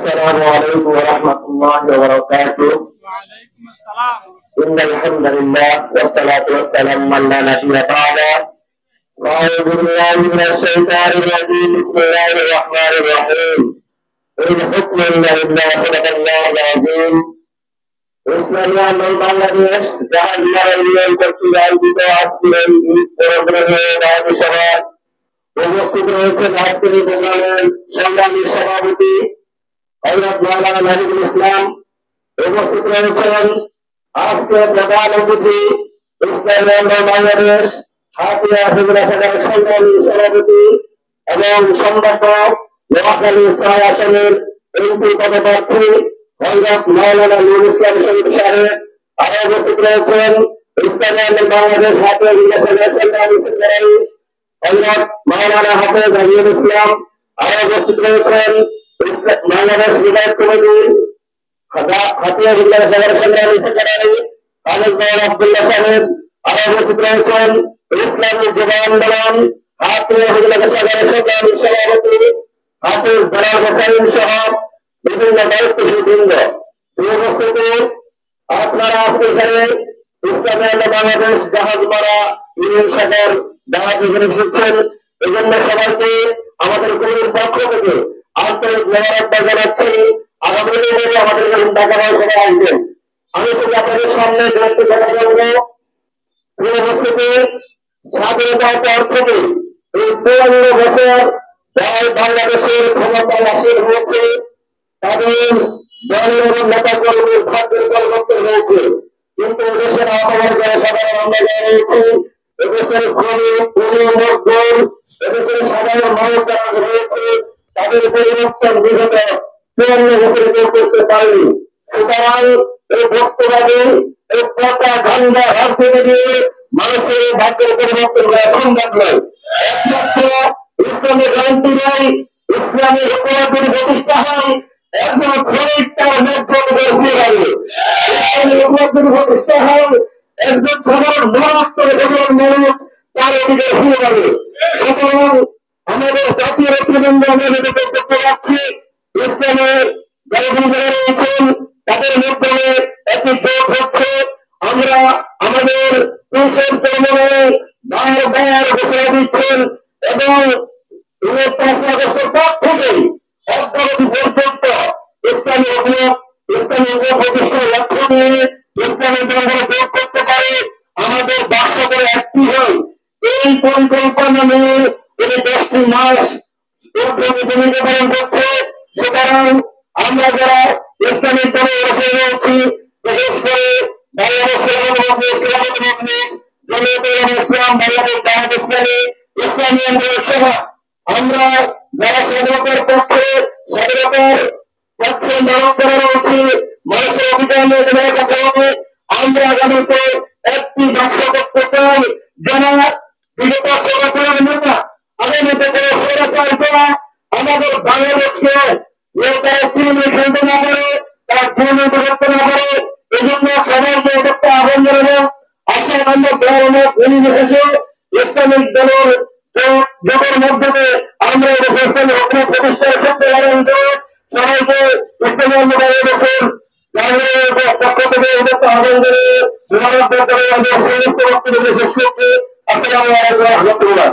السلام عليكم ورحمة الله وبركاته. وعليكم السلام. إن الحمد لله والصلاة والسلام على نبينا بعده. أعوذ بالله من الشيطان الرجيم. بسم الله الرحمن الرحيم. إن حكم إلا لله صدق الله العظيم. ইসলামিয়া বাংলাদেশ জাহাঙ্গীর কর্তৃক আয়োজিত আজকের এই প্রোগ্রামে রাজ্যসভা উপস্থিত রয়েছেন আজকের এই প্রোগ্রামের সংগ্রামী সভাপতি হযরত মাওলানা নাহিদুল ইসলাম, উপস্থিত রয়েছেন আজকে প্রধান অতিথি ইসলামিয়া বাংলাদেশ হাতিয়া হিজরা শাখার সংগ্রামী সভাপতি এবং সম্পাদক নোয়াখালী ৬ আসনের এমপি পদপ্রার্থী হযরত মাওলানা নুরুল ইসলাম শহীদ সাহেব, আরো উপস্থিত রয়েছেন ইসলামিয়া বাংলাদেশ হাতিয়া হিজরা শাখার সংগ্রামী সেক্রেটারি হযরত মাওলানা হাফেজ আজিজুল ইসলাম, আরো উপস্থিত রয়েছেন বাংলাদেশ বিধায়ক কমিটির হাতিয়া হিজরা শাখার সংগ্রামী সেক্রেটারি খালেদ আব্দুল্লাহ সাহেব, আরো উপস্থিত রয়েছেন ইসলামী যুব আন্দোলন হাতিয়া হিজরা শাখার সংগ্রামী সভাপতি হাফেজ দালাল হোসেন সহ বিভিন্ন দায়িত্বশীল বৃন্দ। উপস্থিতি আপনারা আজকে এখানে ইসলামিয়া বাংলাদেশ জাহাজমারা ইউনিয়ন শাখার দাওয়াত এখানে এসেছেন, এই জন্য সবাইকে আমাদের কমিটির পক্ষ থেকে আন্তরিক মোবারকবাদ জানাচ্ছি। আগামী দিনে আমাদের ঢাকা সবাই আসবেন। আমি শুধু আপনাদের সামনে দু-একটি কথা বলবো। উপস্থিতি স্বাধীনতার পর থেকে এই ৫৪ বছর বাংলাদেশের ক্ষমতায় আসীন হয়েছে, তাদের দলের এবং নেতা কর্মীর ভাগ্যের পরিবর্তন হয়েছে, কিন্তু এদেশের আবহাওয়ার যারা সাধারণ আমরা যারা রয়েছি, এদেশের শ্রমিক মজদুর, এদেশের সাধারণ মানুষ যারা রয়েছে, তাদের পরিবর্তন বিগত ৫৪ বছরে কেউ করতে পারেনি। সুতরাং এই বক্তব্যে এই পচা ধান্দা রাজনীতি দিয়ে মানুষের ভাগ্যের পরিবর্তন করা সম্ভব নয়। একমাত্র ইসলামী ক্রান্তি নয়, ইসলামী হুকুমতের প্রতিষ্ঠা হয় একজন শ্রমিক তার নেতৃত্ব দিয়ে পারবে। ইসলামী হুকুমতের প্রতিষ্ঠা হয় একজন সাধারণ মানুষ করে সাধারণ মানুষ তার অধিকার ফিরে পাবে। সুতরাং আমাদের জাতীয় নেতৃবৃন্দ আমাদের বক্তব্য রাখছি, ইসলামের যারা রয়েছেন তাদের মধ্যে একটি জোট হচ্ছে। আমরা আমাদের দেশের কর্মে বার ঘোষণা দিচ্ছেন এবং ৫ আগস্টের পর থেকেই অগ্রগতি পর্যন্ত ইসলামী হুকুমত ইসলামী প্রতিষ্ঠার লক্ষ্য নিয়ে ইসলামী জনগণ প্রয়োগ করতে পারে আমাদের বাসা করে একটি হয় এই পরিকল্পনা নিয়ে তিনি ১০টি মাস ভূমিকা পালন করছে। সুতরাং আমরা যারা ইসলামিক দলে বসে রয়েছি, বিশেষ করে বাংলাদেশের ইসলাম বাংলাদেশ জামাত ইসলামী ইসলামী আন্দোলন সভা, আমরা যারা স্বাধীনতার পক্ষে স্বাধীনতার পক্ষে লড়াই করে রয়েছি, মানুষের অধিকার নিয়ে লড়াই করতে হবে। আমরা আগামীতে একটি বাক্স করতে চাই যারা বিগত সরকারের নেতা আগামীতে কোনো সরকার করা আমাদের বাংলাদেশকে তারা চিনি খেলতে না পারে, তারা চিনি করতে না পারে। এই জন্য সবাইকে একটা আহ্বান জানাবো, আসলে আমরা ধর্মের পরিবেশে ইসলামিক দলের জোটের মাধ্যমে আমরা এদেশে ইসলামী হুকুমত প্রতিষ্ঠার ক্ষেত্রে সবাইকে ইসলামী বাংলাদেশের পক্ষ থেকে আহ্বান জানিয়ে আমাদের শেষ করতে। আসসালামু আলাইকুম ওয়া রাহমাতুল্লাহ।